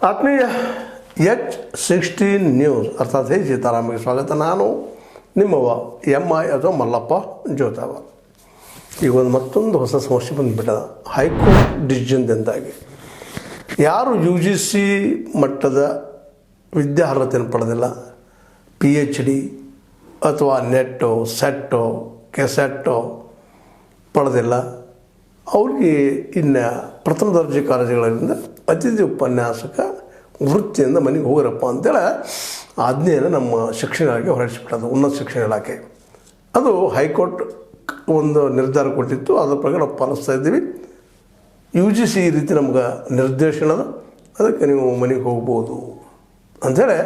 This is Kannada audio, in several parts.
ಆತ್ಮೀಯ H16 ನ್ಯೂಸ್ ಅರ್ಥಾತ್ ಹೇ ಸೀತಾರಾಮಿಗೆ ಸ್ವಾಗತ. ನಾನು ನಿಮ್ಮವ MI ಅಥವಾ ಮಲ್ಲಪ್ಪ ಜೋತಾವ. ಈಗ ಮತ್ತೊಂದು ಹೊಸ ಸಮಸ್ಯೆ ಬಂದುಬಿಟ್ಟದ. ಹೈಕೋರ್ಟ್ ಡಿಸಿಷನ್ದಿಂದಾಗಿ ಯಾರು UGC ಮಟ್ಟದ ವಿದ್ಯಾರ್ಹತೆಯನ್ನು ಪಡೆದಿಲ್ಲ, PhD ಅಥವಾ ನೆಟ್ಟೋ ಸೆಟ್ಟೋ ಕೆಸೆಟ್ಟೋ ಪಡೆದಿಲ್ಲ, ಅವ್ರಿಗೆ ಇನ್ನು ಪ್ರಥಮ ದರ್ಜೆ ಕಾಲೇಜುಗಳಿಂದ ಅತಿಥಿ ಉಪನ್ಯಾಸಕ ವೃತ್ತಿಯಿಂದ ಮನೆಗೆ ಹೋಗಿರಪ್ಪ ಅಂತೇಳಿ ಆಜ್ಞೆಯನ್ನು ನಮ್ಮ ಶಿಕ್ಷಣ ಇಲಾಖೆ ಹೊರಡಿಸಿಬಿಟ್ಟದು. ಉನ್ನತ ಶಿಕ್ಷಣ ಇಲಾಖೆ ಅದು ಹೈಕೋರ್ಟ್ ಒಂದು ನಿರ್ಧಾರ ಕೊಟ್ಟಿತ್ತು. ಅದರ ಪ್ರಕಾರ ನಾವು ಪಾಲಿಸ್ತಾ ಇದ್ದೀವಿ. UGC ಈ ರೀತಿ ನಮ್ಗೆ ನಿರ್ದೇಶನದ, ಅದಕ್ಕೆ ನೀವು ಮನೆಗೆ ಹೋಗ್ಬೋದು ಅಂಥೇಳಿ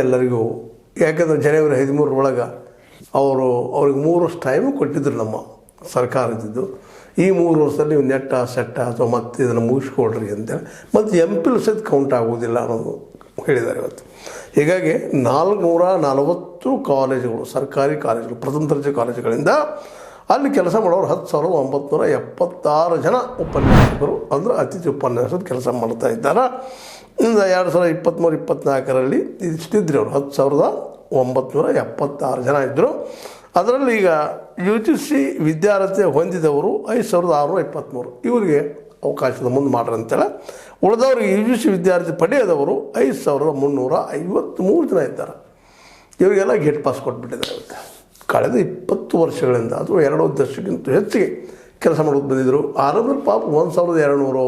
ಎಲ್ಲರಿಗೂ. ಯಾಕೆಂದರೆ ಜನವರಿ 13 ಅವ್ರಿಗೆ 3 ವರ್ಷ ಟೈಮು ಕೊಟ್ಟಿದ್ರು ನಮ್ಮ ಸರ್ಕಾರ ಇದ್ದಿದ್ದು. ಈ 3 ವರ್ಷದಲ್ಲಿ ನೀವು ನೆಟ್ಟ ಸೆಟ್ಟ ಅಥವಾ ಮತ್ತೆ ಇದನ್ನು ಮುಗಿಸ್ಕೊಳ್ರಿ ಅಂತೇಳಿ, ಮತ್ತು MPhil ಸಹಿತ ಕೌಂಟ್ ಆಗೋದಿಲ್ಲ ಅನ್ನೋದು ಹೇಳಿದ್ದಾರೆ ಇವತ್ತು. ಹೀಗಾಗಿ 440 ಕಾಲೇಜುಗಳು, ಸರ್ಕಾರಿ ಕಾಲೇಜುಗಳು, ಪ್ರಥಮ ದರ್ಜೆ ಕಾಲೇಜುಗಳಿಂದ ಅಲ್ಲಿ ಕೆಲಸ ಮಾಡೋರು 10,976 ಜನ ಉಪನ್ಯಾಸಕರು ಅಂದರೆ ಅತಿಥಿ ಉಪನ್ಯಾಸದ ಕೆಲಸ ಮಾಡ್ತಾ ಇದ್ದಾರೆ. 2023-24 ಇಷ್ಟಿದ್ರು ಅವರು 10,976 ಜನ ಇದ್ದರು. ಅದರಲ್ಲಿ ಈಗ UGC ವಿದ್ಯಾರ್ಹತೆ ಹೊಂದಿದವರು 5,623 ಇವರಿಗೆ ಅವಕಾಶದ ಮುಂದೆ ಮಾಡ್ರಿ ಅಂತೇಳಿ. ಉಳಿದವ್ರಿಗೆ UGC ವಿದ್ಯಾರ್ಥಿ ಪಡೆಯದವರು 5,353 ಜನ ಇದ್ದಾರೆ. ಇವರಿಗೆಲ್ಲ ಗೇಟ್ ಪಾಸ್ ಕೊಟ್ಬಿಟ್ಟಿದ್ದಾರೆ. ಇವತ್ತು ಕಳೆದ 20 ವರ್ಷಗಳಿಂದ ಅಥವಾ 2 ದಶಕ್ಕಿಂತ ಹೆಚ್ಚಿಗೆ ಕೆಲಸ ಮಾಡೋದು ಬಂದಿದ್ದರು. ಆರಂಭದಲ್ಲಿ ಪಾಪ 1,200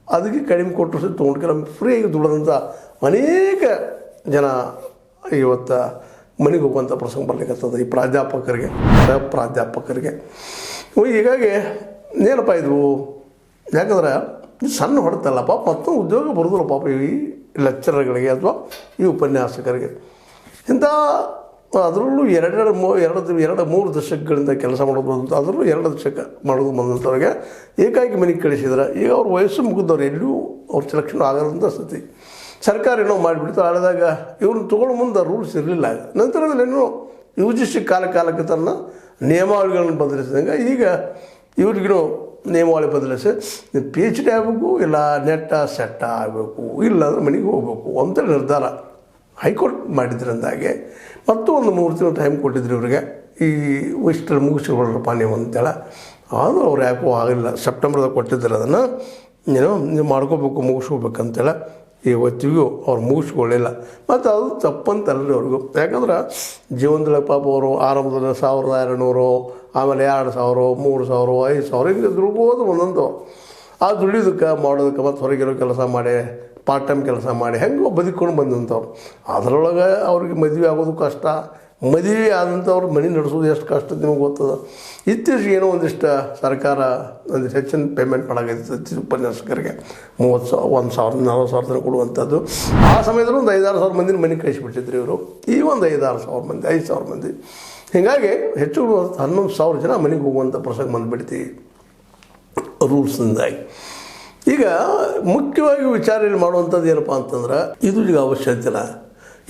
ಅದಕ್ಕೆ ಕಡಿಮೆ ಕೊಟ್ಟರು ಸಹ ತೊಗೊಂಡ್ಕೆಲ್ಲ ಫ್ರೀಯಾಗಿ ದುಡಿದಂಥ ಅನೇಕ ಜನ ಇವತ್ತು ಮನೆಗೆ ಹೋಗುವಂಥ ಪ್ರಸಂಗ ಬರ್ಲಿಕ್ಕತ್ತದ. ಈ ಪ್ರಾಧ್ಯಾಪಕರಿಗೆ, ಸಹ ಪ್ರಾಧ್ಯಾಪಕರಿಗೆ ಹೀಗಾಗಿ ಏನಪ್ಪ ಇದು, ಯಾಕಂದ್ರೆ ಸಣ್ಣ ಹೊಡೆತಲ್ಲ ಪಾಪ, ಮತ್ತೊಂದು ಉದ್ಯೋಗ ಬರೋದಿಲ್ಲ ಪಾಪ ಈ ಲೆಕ್ಚರರ್ಗಳಿಗೆ ಅಥವಾ ಈ ಉಪನ್ಯಾಸಕರಿಗೆ. ಇಂಥ ಅದರಲ್ಲೂ 2-3 ದಶಕಗಳಿಂದ ಕೆಲಸ ಮಾಡೋದು ಬಂದಂಥ, ಅದರಲ್ಲೂ 2 ದಶಕ ಮಾಡೋದು ಬಂದಂಥವ್ರಿಗೆ ಏಕಾಏಕಿ ಮನೆಗೆ ಕಳಿಸಿದ್ರೆ ಈಗ ಅವ್ರ ವಯಸ್ಸು ಮುಗಿದವ್ರು ಎಲ್ಲೂ ಅವ್ರ ಸೆಲೆಕ್ಷನ್ ಆಗೋದಂಥ ಸ್ಥಿತಿ. ಸರ್ಕಾರ ಏನೋ ಮಾಡಿಬಿಡ್ತು. ಆಳಿದಾಗ ಇವ್ರನ್ನ ತೊಗೊಳ್ಳೋ ಮುಂದೆ ರೂಲ್ಸ್ ಇರಲಿಲ್ಲ. ನಂತರದಲ್ಲಿ ಏನೋ UGC ಕಾಲಕ್ಕೆ ತನ್ನ ನಿಯಮಾವಳಿಗಳನ್ನು ಬದಲಿಸಿದಂಗೆ ಈಗ ಇವ್ರಿಗೂ ನಿಯಮಾವಳಿ ಬದಲಿಸಿ PhD ಆಗಬೇಕು, ಇಲ್ಲ ನೆಟ್ಟ ಸೆಟ್ಟ ಆಗಬೇಕು, ಇಲ್ಲಾಂದ್ರೆ ಮನೆಗೆ ಹೋಗಬೇಕು ಅಂತ ನಿರ್ಧಾರ ಹೈಕೋರ್ಟ್ ಮಾಡಿದ್ರಿಂದಾಗೆ ಮತ್ತು ಒಂದು 3 ತಿಂಗಳು ಟೈಮ್ ಕೊಟ್ಟಿದ್ರು ಇವರಿಗೆ. ಈ ಇಷ್ಟರಲ್ಲಿ ಮುಗಿಸ್ಕೊಳ್ರಪ್ಪ ನೀವು ಅಂತೇಳಿ. ಆದರೂ ಅವ್ರು ಯಾಕೋ ಆಗಿಲ್ಲ. ಸೆಪ್ಟೆಂಬರ್ದಾಗ ಕೊಟ್ಟಿದ್ದಾರೆ ಅದನ್ನು, ನೀವು ಮಾಡ್ಕೋಬೇಕು, ಮುಗಿಸ್ಕೋಬೇಕಂತೇಳಿ. ಇವತ್ತಿಗೂ ಅವ್ರು ಮುಗಿಸ್ಕೊಳ್ಳಿಲ್ಲ. ಮತ್ತು ಅದು ತಪ್ಪಂತಲ್ಲರಿ ಅವ್ರಿಗೂ. ಯಾಕಂದ್ರೆ ಜೀವನದೊಳಗೆ ಪಾಪ ಅವರು ಆರಂಭದಲ್ಲಿ 1,200, ಆಮೇಲೆ 2,000, 3,000, 5,000 ಹಿಂಗೆ ದುಡ್ಬೋದು ಒಂದೊಂದು. ಆ ದುಡಿಯೋದಕ್ಕೆ ಮಾಡೋದಕ್ಕೆ ಮತ್ತು ಹೊರಗಿರೋ ಕೆಲಸ ಮಾಡಿ, ಪಾರ್ಟ್ ಟೈಮ್ ಕೆಲಸ ಮಾಡಿ ಹೆಂಗೋ ಬದುಕೊಂಡು ಬಂದಂಥವ್ರು. ಅದರೊಳಗೆ ಅವ್ರಿಗೆ ಮದುವೆ ಆಗೋದು ಕಷ್ಟ. ಮದುವೆ ಆದಂಥವ್ರು ಮನೆ ನಡೆಸೋದು ಎಷ್ಟು ಕಷ್ಟ ನಿಮಗೆ ಗೊತ್ತದ. ಇತ್ತೀಚೆಗೆ ಏನೋ ಒಂದಿಷ್ಟು ಸರ್ಕಾರ ಒಂದಿಷ್ಟು ಹೆಚ್ಚಿನ ಪೇಮೆಂಟ್ ಮಾಡೋಕೈತಿ ಉಪನ್ಯಾಸಕರಿಗೆ 30,000, 40,000 ತನಕ ಕೊಡುವಂಥದ್ದು. ಆ ಸಮಯದಲ್ಲಿ ಒಂದು 5,000-6,000 ಮಂದಿನ ಮನೆಗೆ ಕಳಿಸಿಬಿಟ್ಟಿದ್ರು ಇವರು. ಈ ಒಂದು 5,000 ಮಂದಿ 5,000 ಮಂದಿ ಹೀಗಾಗಿ ಹೆಚ್ಚು 11,000 ಜನ ಮನೆಗೆ ಹೋಗುವಂಥ ಪ್ರಸಂಗ ಬಂದುಬಿಡ್ತೀವಿ ರೂಲ್ಸ್ನಿಂದಾಗಿ. ಈಗ ಮುಖ್ಯವಾಗಿ ವಿಚಾರಣೆ ಮಾಡುವಂಥದ್ದು ಏನಪ್ಪ ಅಂತಂದ್ರೆ, ಇದು ಈಗ ಅವಶ್ಯಕತೆ ಇಲ್ಲ,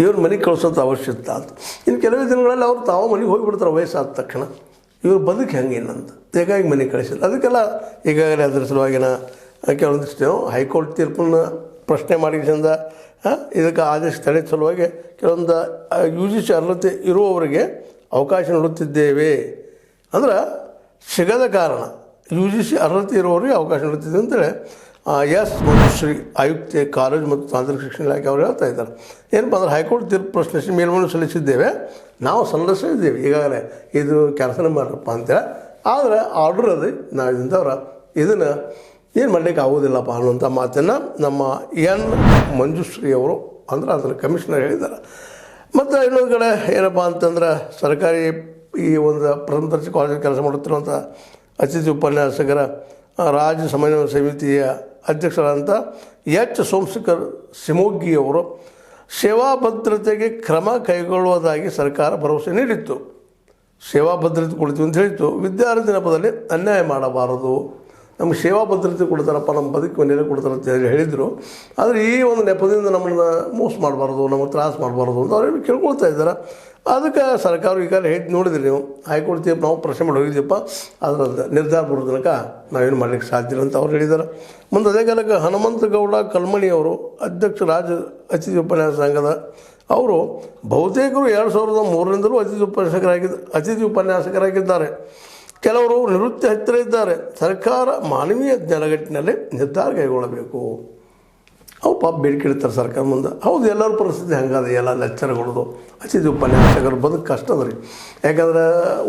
ಇವ್ರ ಮನೆಗೆ ಕಳಿಸೋಂಥ ಅವಶ್ಯಕತೆ ಅಂತ. ಇನ್ನು ಕೆಲವೇ ದಿನಗಳಲ್ಲಿ ಅವ್ರು ತಾವು ಮನೆಗೆ ಹೋಗಿಬಿಡ್ತಾರೆ ವಯಸ್ಸಾದ ತಕ್ಷಣ. ಇವ್ರ ಬದುಕು ಹೆಂಗೇನಂತ ಹೀಗಾಗಿ ಮನೆಗೆ ಕಳಿಸಿಲ್ಲ. ಅದಕ್ಕೆಲ್ಲ ಈಗಾಗಲೇ ಅದರ ಸಲುವಾಗಿನ ಕೆಲವೊಂದಿಷ್ಟು ಹೈಕೋರ್ಟ್ ತೀರ್ಪನ್ನು ಪ್ರಶ್ನೆ ಮಾಡಿದಿಂದ ಇದಕ್ಕೆ ಆದೇಶ ತಡೆ ಸಲುವಾಗಿ ಕೆಲವೊಂದು UGC ಅರ್ಹತೆ ಇರುವವರಿಗೆ ಅವಕಾಶ ನೀಡುತ್ತಿದ್ದೇವೆ ಅಂದ್ರೆ ಸಿಗದ ಕಾರಣ UGC ಅರ್ಹತೆ ಇರುವವರಿಗೆ ಅವಕಾಶ ನೀಡುತ್ತಿದೆ ಅಂತೇಳಿ ಮಂಜುಶ್ರೀ ಆಯುಕ್ತೆ ಕಾಲೇಜು ಮತ್ತು ತಾಂತ್ರಿಕ ಶಿಕ್ಷಣ ಇಲಾಖೆ ಅವರು ಹೇಳ್ತಾ ಇದ್ದಾರೆ. ಏನಪ್ಪ ಅಂದ್ರೆ ಹೈಕೋರ್ಟ್ ತೀರ್ಪು ಪ್ರಶ್ನಿಸಿ ಮೇಲ್ಮನವಿ ಸಲ್ಲಿಸಿದ್ದೇವೆ, ನಾವು ಸಲ್ಲಿಸಿದ್ದೇವೆ, ಈಗಾಗಲೇ ಇದು ಕೆಲಸನೇ ಮಾಡ್ರಪ್ಪ ಅಂತೇಳಿ. ಆದರೆ ಆರ್ಡರ್ ಅದು ನಾವು ಇದಿಂದವ್ರ ಇದನ್ನು ಏನು ಮಾಡಲಿಕ್ಕೆ ಆಗೋದಿಲ್ಲಪ್ಪ ಅನ್ನುವಂಥ ಮಾತನ್ನು ನಮ್ಮ ಮಂಜುಶ್ರೀ ಅವರು ಅಂದ್ರೆ ಅದರ ಕಮಿಷನರ್ ಹೇಳಿದ್ದಾರೆ. ಮತ್ತು ಇನ್ನೊಂದು ಕಡೆ ಏನಪ್ಪ ಅಂತಂದ್ರೆ ಸರ್ಕಾರಿ ಈ ಒಂದು ಪ್ರಥಮ ದರ್ಜೆ ಕಾಲೇಜಲ್ಲಿ ಕೆಲಸ ಮಾಡುತ್ತಿರುವಂಥ ಅತಿಥಿ ಉಪನ್ಯಾಸಕರ ರಾಜ್ಯ ಸಮನ್ವಯ ಸಮಿತಿಯ ಅಧ್ಯಕ್ಷರಾದಂಥ ಸೋಮಶೇಖರ್ ಸಿಮೋಗಿಯವರು ಸೇವಾ ಭದ್ರತೆಗೆ ಕ್ರಮ ಕೈಗೊಳ್ಳುವುದಾಗಿ ಸರ್ಕಾರ ಭರವಸೆ ನೀಡಿತ್ತು. ಸೇವಾ ಭದ್ರತೆ ಕೊಡ್ತೀವಿ ಅಂತ ಹೇಳಿತ್ತು. ವಿದ್ಯಾರ್ಥಿ ನೆಪದಲ್ಲಿ ಅನ್ಯಾಯ ಮಾಡಬಾರದು, ನಮ್ಗೆ ಸೇವಾ ಭದ್ರತೆ ಕೊಡ್ತಾರಪ್ಪ, ನಮ್ಮ ಬದುಕು ನೆಲೆ ಕೊಡ್ತಾರೆ ಅಂತ ಹೇಳಿದರು. ಆದರೆ ಈ ಒಂದು ನೆಪದಿಂದ ನಮ್ಮನ್ನು ಮೋಸ ಮಾಡಬಾರ್ದು, ನಮಗೆ ತ್ರಾಸ ಮಾಡಬಾರ್ದು ಅಂತ ಅವ್ರು ಕೇಳ್ಕೊಳ್ತಾ ಇದ್ದಾರೆ. ಅದಕ್ಕೆ ಸರ್ಕಾರ ಈಗ ಹೇಳಿ ನೋಡಿದ್ರಿ ನೀವು, ಹೈಕೋರ್ಟ್ ತೀರ್ಪು ನಾವು ಪ್ರಶ್ನೆ ಮಾಡಿ ಹೋಗಿದ್ದೀವಪ್ಪ, ಅದರ ನಿರ್ಧಾರ ಬರೋ ತನಕ ನಾವೇನು ಮಾಡಲಿಕ್ಕೆ ಸಾಧ್ಯ ಇಲ್ಲ ಅಂತ ಅವ್ರು ಹೇಳಿದ್ದಾರೆ. ಮುಂದೆ ಅದೇ ಕಾಲಕ್ಕೆ ಹನುಮಂತಗೌಡ ಕಲ್ಮಣಿ ಅವರು ಅಧ್ಯಕ್ಷ ರಾಜ್ಯ ಅತಿಥಿ ಉಪನ್ಯಾಸ ಸಂಘದ ಅವರು ಬಹುತೇಕರು 2003ರಿಂದಲೂ ಅತಿಥಿ ಉಪನ್ಯಾಸಕರಾಗಿದ್ದಾರೆ. ಕೆಲವರು ನಿವೃತ್ತಿ ಹತ್ತಿರ ಇದ್ದಾರೆ. ಸರ್ಕಾರ ಮಾನವೀಯ ಜ್ಞಾನಗಟ್ಟಿನಲ್ಲಿ ನಿರ್ಧಾರ ಕೈಗೊಳ್ಳಬೇಕು. ಅವು ಪಾಪ ಬೇಡಿಕೆ ಇಡ್ತಾರೆ ಸರ್ಕಾರ ಮುಂದೆ. ಹೌದು, ಎಲ್ಲರ ಪರಿಸ್ಥಿತಿ ಹಂಗದ. ಎಲ್ಲ ಲೆಕ್ಚರ್ಗಳದು ಅತಿಥಿ ಉಪನ್ಯಾಸಕರು ಬದುಕು ಕಷ್ಟ ಅದ ರೀ. ಯಾಕಂದ್ರೆ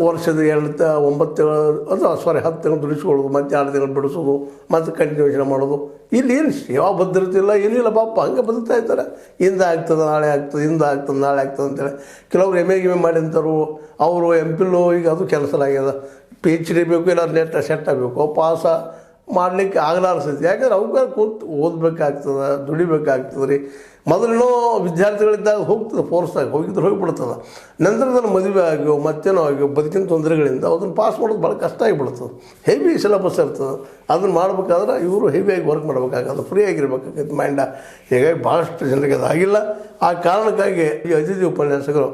ವರ್ಷದ 9 ತಿಂಗಳು 10 ತಿಂಗಳು ದುಡಿಸ್ಕೊಳ್ಳೋದು, ಮತ್ತು 2 ತಿಂಗಳು ಬಿಡಿಸೋದು, ಮತ್ತು ಕಂಟಿನ್ಯೂಷನ್ ಮಾಡೋದು. ಇಲ್ಲಿ ಏನು ಸೇವಾ ಭದ್ರತೆ ಇಲ್ಲ, ಏನಿಲ್ಲ. ಪಾಪ ಹಂಗೆ ಬದುಕ್ತಾ ಇರ್ತಾರೆ. ಇಂದ ಆಗ್ತದೆ, ನಾಳೆ ಆಗ್ತದೆ, ಇಂದ ಆಗ್ತದೆ, ನಾಳೆ ಆಗ್ತದೆ ಅಂತೇಳಿ. ಕೆಲವರು MA ಮಾಡಿರ್ತಾರೋ, ಅವರು MPhil ಈಗ ಅದು ಕೆಲಸಲಾಗ್ಯದ. PhD ಬೇಕು, ಇಲ್ಲ ನೆಟ್ ಸೆಟ್ ಆಗಬೇಕು, ಪಾಸ ಮಾಡಲಿಕ್ಕೆ ಆಗಲಾರ್ಸೈತಿ. ಯಾಕಂದ್ರೆ ಅವಕ್ಕೆ ಕೂತು ಓದಬೇಕಾಗ್ತದೆ, ದುಡಿಬೇಕಾಗ್ತದೆ ರೀ. ಮೊದಲೇನೋ ವಿದ್ಯಾರ್ಥಿಗಳಿದ್ದಾಗ ಹೋಗ್ತದೆ, ಫೋರ್ಸಾಗಿ ಹೋಗಿಬಿಡ್ತದೆ. ನಂತರದಲ್ಲಿ ಮದುವೆ ಆಗ್ಯೋ ಮತ್ತೇನೋ ಆಗ್ಯೋ ಬದುಕಿನ ತೊಂದರೆಗಳಿಂದ ಅದನ್ನು ಪಾಸ್ ಮಾಡೋದು ಭಾಳ ಕಷ್ಟ ಆಗಿಬಿಡ್ತದೆ. ಹೆವಿ ಸಿಲೆಬಸ್ ಇರ್ತದೆ. ಅದನ್ನು ಮಾಡ್ಬೇಕಾದ್ರೆ ಇವರು ಹೆವಿಯಾಗಿ ವರ್ಕ್ ಮಾಡಬೇಕಾಗತ್ತೆ, ಫ್ರೀ ಆಗಿರ್ಬೇಕಾಗತ್ತೆ ಮೈಂಡ. ಹೀಗಾಗಿ ಭಾಳಷ್ಟು ಜನರಿಗೆ ಅದಾಗಿಲ್ಲ. ಆ ಕಾರಣಕ್ಕಾಗಿ ಈ ಅತಿಥಿ ಉಪನ್ಯಾಸಕರು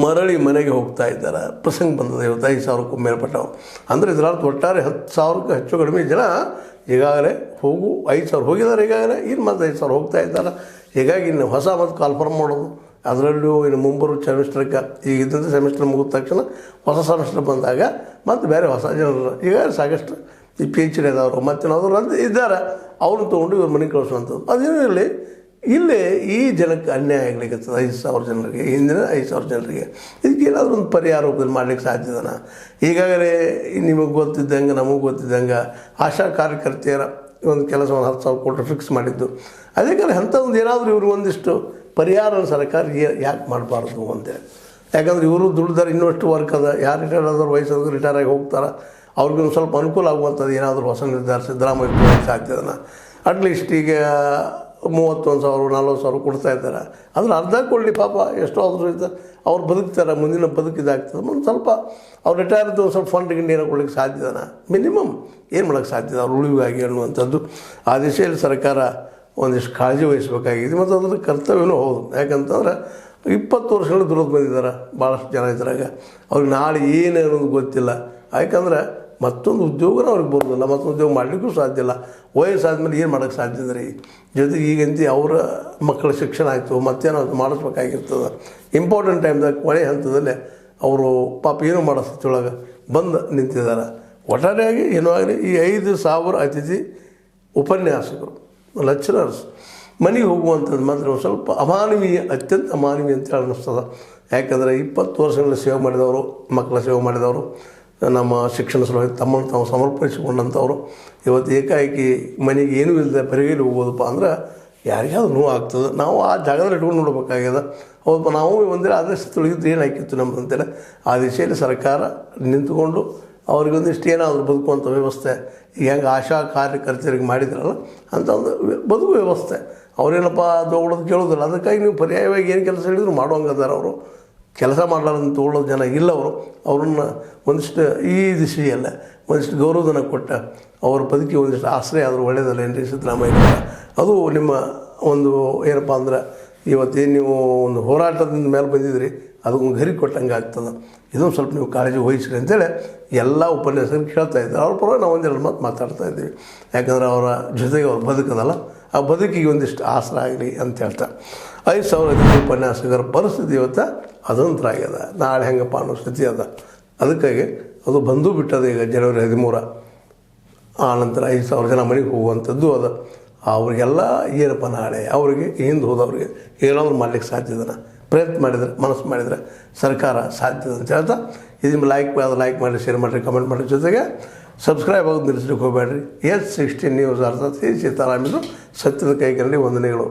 ಮರಳಿ ಮನೆಗೆ ಹೋಗ್ತಾ ಇದ್ದಾರೆ. ಪ್ರಸಂಗ ಬಂದದ. 5,000ಕ್ಕೂ ಮೇಲ್ಪಟ್ಟವು. ಅಂದರೆ ಇದರರ್ಥ ಒಟ್ಟಾರೆ 10,000ಕ್ಕೂ ಹೆಚ್ಚು ಕಡಿಮೆ ಜನ ಈಗಾಗಲೇ 5,000 ಹೋಗಿದ್ದಾರೆ ಈಗಾಗಲೇ. ಇನ್ನು ಮತ್ತು 5,000 ಹೋಗ್ತಾ ಇದ್ದಾರೆ. ಹೀಗಾಗಿ ಇನ್ನು ಹೊಸ ಮತ್ತು ಕಾಲ್ಫಾರ್ಮ್ ಮಾಡೋದು, ಅದರಲ್ಲೂ ಇನ್ನು ಮುಂಬರುವ ಸೆಮಿಸ್ಟ್ರಿಗೆ ಈಗ ಇದ್ದಂಥ ಸೆಮಿಸ್ಟರ್ ಮುಗಿದ ತಕ್ಷಣ ಹೊಸ ಸೆಮಿಸ್ಟರ್ ಬಂದಾಗ ಮತ್ತು ಬೇರೆ ಹೊಸ ಜನರು ಈಗ ಸಾಕಷ್ಟು ಈ PhD ಆದವರು ಮತ್ತೇನಾದ್ರು ಅಂತ ಇದ್ದಾರೆ. ಅವ್ರನ್ನ ತೊಗೊಂಡು ಇವ್ರ ಮನೆಗೆ ಕಳಿಸುವಂಥದ್ದು. ಅದೇನೂ ಇರಲಿ. ಇಲ್ಲೇ ಈ ಜನಕ್ಕೆ ಅನ್ಯಾಯ ಆಗ್ಲಿಕ್ಕೆ 5,000 ಜನರಿಗೆ, ಹಿಂದಿನ 5,000 ಜನರಿಗೆ ಇದಕ್ಕೆ ಏನಾದರೂ ಒಂದು ಪರಿಹಾರ ರೂಪದಲ್ಲಿ ಮಾಡ್ಲಿಕ್ಕೆ ಸಾಧ್ಯದನ? ಈಗಾಗಲೇ ನಿಮಗೆ ಗೊತ್ತಿದ್ದಂಗೆ, ನಮಗೆ ಗೊತ್ತಿದ್ದಂಗೆ ಆಶಾ ಕಾರ್ಯಕರ್ತೆಯರ ಒಂದು ಕೆಲಸವನ್ನು 10,000 ಕೋಟಿ ಫಿಕ್ಸ್ ಮಾಡಿದ್ದು. ಅದೇ ಕಾಲ ಅಂಥ ಒಂದು ಏನಾದರೂ ಇವರು ಒಂದಿಷ್ಟು ಪರಿಹಾರ ಸರ್ಕಾರ ಯಾಕೆ ಮಾಡಬಾರ್ದು ಅಂತೇಳಿ. ಯಾಕಂದ್ರೆ ಇವರು ದುಡ್ದಾರೆ, ಇನ್ನಷ್ಟು ವರ್ಕ್ ಅದ. ಯಾರು ರಿಟೈರ್ ಆದವ್ರು ವಯಸ್ಸಾದ್ರು ರಿಟೈರ್ ಆಗಿ ಹೋಗ್ತಾರೆ. ಅವ್ರಿಗೊಂದು ಸ್ವಲ್ಪ ಅನುಕೂಲ ಆಗುವಂಥದ್ದು ಏನಾದರೂ ಹೊಸ ನಿರ್ಧಾರ ಸಿದ್ದರಾಮಯ್ಯ ಸಾಧ್ಯದನ? ಅಟ್ಲೀಸ್ಟ್ ಈಗ 31,000 40,000 ಕೊಡ್ತಾ ಇದ್ದಾರೆ. ಅದನ್ನು ಅರ್ಧ ಕೊಡಲಿ ಪಾಪ, ಎಷ್ಟೋ ಆದರೂ ಇದ್ದಾರೆ, ಅವ್ರು ಬದುಕ್ತಾರೆ, ಮುಂದಿನ ಬದುಕಿದಾಗ್ತದೆ. ಒಂದು ಸ್ವಲ್ಪ ಅವ್ರು ರಿಟೈರ್ ಇದ್ದು ಒಂದು ಸ್ವಲ್ಪ ಫಂಡ್ಗೆ ಏನೋ ಕೊಡ್ಲಿಕ್ಕೆ ಸಾಧ್ಯದನ? ಮಿನಿಮಮ್ ಏನು ಮಾಡೋಕ್ಕೆ ಸಾಧ್ಯದ ಅವ್ರು ಉಳಿವಾಗಿ ಅನ್ನುವಂಥದ್ದು. ಆ ದಿಶೆಯಲ್ಲಿ ಸರ್ಕಾರ ಒಂದಿಷ್ಟು ಕಾಳಜಿ ವಹಿಸಬೇಕಾಗಿದೆ. ಮತ್ತು ಅದ್ರ ಕರ್ತವ್ಯವೂ ಹೌದು. ಯಾಕಂತಂದ್ರೆ 20 ವರ್ಷಗಳು ದುಡಿದು ಬಂದಿದ್ದಾರೆ ಭಾಳಷ್ಟು ಜನ ಇದ್ರಾಗ. ಅವ್ರಿಗೆ ನಾಳೆ ಏನು ಅನ್ನೋದು ಗೊತ್ತಿಲ್ಲ. ಯಾಕಂದ್ರೆ ಮತ್ತೊಂದು ಉದ್ಯೋಗನ ಅವ್ರಿಗೆ ಬರೋದಿಲ್ಲ, ಮತ್ತೊಂದು ಉದ್ಯೋಗ ಮಾಡಲಿಕ್ಕೂ ಸಾಧ್ಯ ಇಲ್ಲ. ವಯಸ್ಸಾದ್ಮೇಲೆ ಏನು ಮಾಡೋಕ್ಕೆ ಸಾಧ್ಯದ ರೀ? ಜೊತೆಗೆ ಈಗಂತೂ ಅವರ ಮಕ್ಕಳ ಶಿಕ್ಷಣ ಆಯಿತು, ಮತ್ತೇನೋ ಮಾಡಿಸ್ಬೇಕಾಗಿರ್ತದೆ. ಇಂಪಾರ್ಟೆಂಟ್ ಟೈಮ್ದಾಗ ಕೊನೆ ಹಂತದಲ್ಲೇ ಅವರು ಪಾಪ ಏನೋ ಮಾಡೋ ಸ್ಥಿತಿಯೊಳಗೆ ಬಂದು ನಿಂತಿದ್ದಾರೆ. ಒಟ್ಟಾರೆಯಾಗಿ ಏನೋ ಆಗಲಿ, ಈ 5,000 ಅತಿಥಿ ಉಪನ್ಯಾಸಕರು, ಲೆಕ್ಚರರ್ಸ್ ಮನೆಗೆ ಹೋಗುವಂಥದ್ದು ಮಾತ್ರ ಸ್ವಲ್ಪ ಅಮಾನವೀಯ, ಅತ್ಯಂತ ಅಮಾನವೀಯ ಅಂತೇಳಿ ಅನ್ನಿಸ್ತದೆ. ಯಾಕಂದರೆ 20 ವರ್ಷಗಳ ಸೇವೆ ಮಾಡಿದವರು, ಮಕ್ಕಳ ಸೇವೆ ಮಾಡಿದವರು, ನಮ್ಮ ಶಿಕ್ಷಣ ಸಲುವಾಗಿ ತಮ್ಮನ್ನು ತಾವು ಸಮರ್ಪಿಸಿಕೊಂಡಂಥವ್ರು ಇವತ್ತು ಏಕಾಏಕಿ ಮನೆಗೆ ಏನೂ ಇಲ್ಲದೆ ಬರಿಗೈಲಿ ಹೋಗೋದಪ್ಪ ಅಂದ್ರೆ ಯಾರಿಗಾದ್ರೂ ನೋವು ಆಗ್ತದೆ. ನಾವು ಆ ಜಾಗದಲ್ಲಿ ಇಟ್ಕೊಂಡು ನೋಡ್ಬೇಕಾಗ್ಯದ. ಹೌದಪ್ಪ, ನಾವು ಒಂದಿನ ಅದೇ ಸ್ಥಿತಿಯೊಳಗಿದ್ದು ಏನು ಹಾಕಿತ್ತು ನಮ್ದು ಅಂತೇಳಿ ಆ ದಿಶೆಯಲ್ಲಿ ಸರ್ಕಾರ ನಿಂತುಕೊಂಡು ಅವ್ರಿಗೊಂದಿಷ್ಟು ಏನಾದರೂ ಬದುಕುವಂಥ ವ್ಯವಸ್ಥೆ, ಈಗ ಹೆಂಗೆ ಆಶಾ ಕಾರ್ಯಕರ್ತರಿಗೆ ಮಾಡಿದ್ರಲ್ಲ ಅಂಥ ಒಂದು ಬದುಕು ವ್ಯವಸ್ಥೆ. ಅವರೇನಪ್ಪ ತೊಗೊಳೋದು ಕೇಳೋದಿಲ್ಲ. ಅದಕ್ಕಾಗಿ ನೀವು ಪರ್ಯಾಯವಾಗಿ ಏನು ಕೆಲಸ ಹೇಳಿದ್ರು ಮಾಡುವಂಗದಾರ. ಅವರು ಕೆಲಸ ಮಾಡಲಾರ್ದಂತ ತೊಗೊಳ್ಳೋದು ಜನ ಇಲ್ಲ. ಅವ್ರನ್ನ ಒಂದಿಷ್ಟು ಈ ದಿಶೆಯಲ್ಲ ಒಂದಿಷ್ಟು ಗೌರವಧನ ಕೊಟ್ಟ ಅವ್ರ ಬದುಕಿ ಒಂದಿಷ್ಟು ಆಶ್ರಯ ಆದರೂ ಒಳ್ಳೆಯದಲ್ಲ ಏನ್ರಿ ಸಿದ್ದರಾಮಯ್ಯ? ಅದು ನಿಮ್ಮ ಒಂದು ಏನಪ್ಪ ಅಂದ್ರೆ ಇವತ್ತೇನು ನೀವು ಒಂದು ಹೋರಾಟದಿಂದ ಮೇಲೆ ಬಂದಿದ್ರಿ, ಅದಕ್ಕೊಂದು ಗರಿ ಕೊಟ್ಟಂಗೆ ಆಗ್ತದೆ. ಇದೊಂದು ಸ್ವಲ್ಪ ನೀವು ಕಾಳಜಿ ವಹಿಸ್ರಿ ಅಂತೇಳಿ ಎಲ್ಲ ಉಪನ್ಯಾಸಕರು ಕೇಳ್ತಾ ಇದ್ದಾರೆ. ಅವ್ರ ಪರವಾಗಿ ನಾವು ಒಂದೆರಡು ಮಾತು ಮಾತಾಡ್ತಾ ಇದ್ದೀವಿ. ಯಾಕಂದರೆ ಅವರ ಜೊತೆಗೆ ಅವ್ರು ಬದುಕದಲ್ಲ, ಆ ಬದುಕಿಗೆ ಒಂದಿಷ್ಟು ಆಸರ ಆಗಲಿ ಅಂತ ಹೇಳ್ತಾ 5,000 ಉಪನ್ಯಾಸಕರ ಪರಿಸ್ಥಿತಿ ಇವತ್ತು ಅದಂತರ ಆಗ್ಯದ. ನಾಳೆ ಹೆಂಗಪ್ಪ ಅನ್ನೋ ಸ್ಥಿತಿ ಅದ. ಅದಕ್ಕಾಗಿ ಅದು ಬಂದು ಬಿಟ್ಟದ. ಈಗ ಜನವರಿ 13 ಆ ನಂತರ 5,000 ಜನ ಮನೆಗೆ ಹೋಗುವಂಥದ್ದು ಅದ. ಅವ್ರಿಗೆಲ್ಲ ಏನಪ್ಪ ನಾಳೆ ಅವರಿಗೆ ಹಿಂದೆ ಹೋದವ್ರಿಗೆ ಏನಾದರೂ ಮಾಡಲಿಕ್ಕೆ ಸಾಧ್ಯದನ? ಪ್ರಯತ್ನ ಮಾಡಿದರೆ, ಮನಸ್ಸು ಮಾಡಿದರೆ ಸರ್ಕಾರ ಸಾಧ್ಯದ ಅಂತ ಹೇಳ್ತಾ ಇದನ್ನು ಲೈಕ್ ಮಾಡಿ, ಶೇರ್ ಮಾಡಿರಿ, ಕಮೆಂಟ್ ಮಾಡಿರಿ. ಜೊತೆಗೆ ಸಬ್ಸ್ಕ್ರೈಬ್ ಆಗೋದು ನಿಲ್ಲಿಸ್ಲಿಕ್ಕೆ ಹೋಗಬೇಡ್ರಿ. S16 ನ್ಯೂಸ್ ಅರ್ಥಾತ್ ಸೀತಾರಾಮನು ಸತ್ಯದ ಕೈಗಳಲ್ಲಿ ವಂದನೆಗಳು.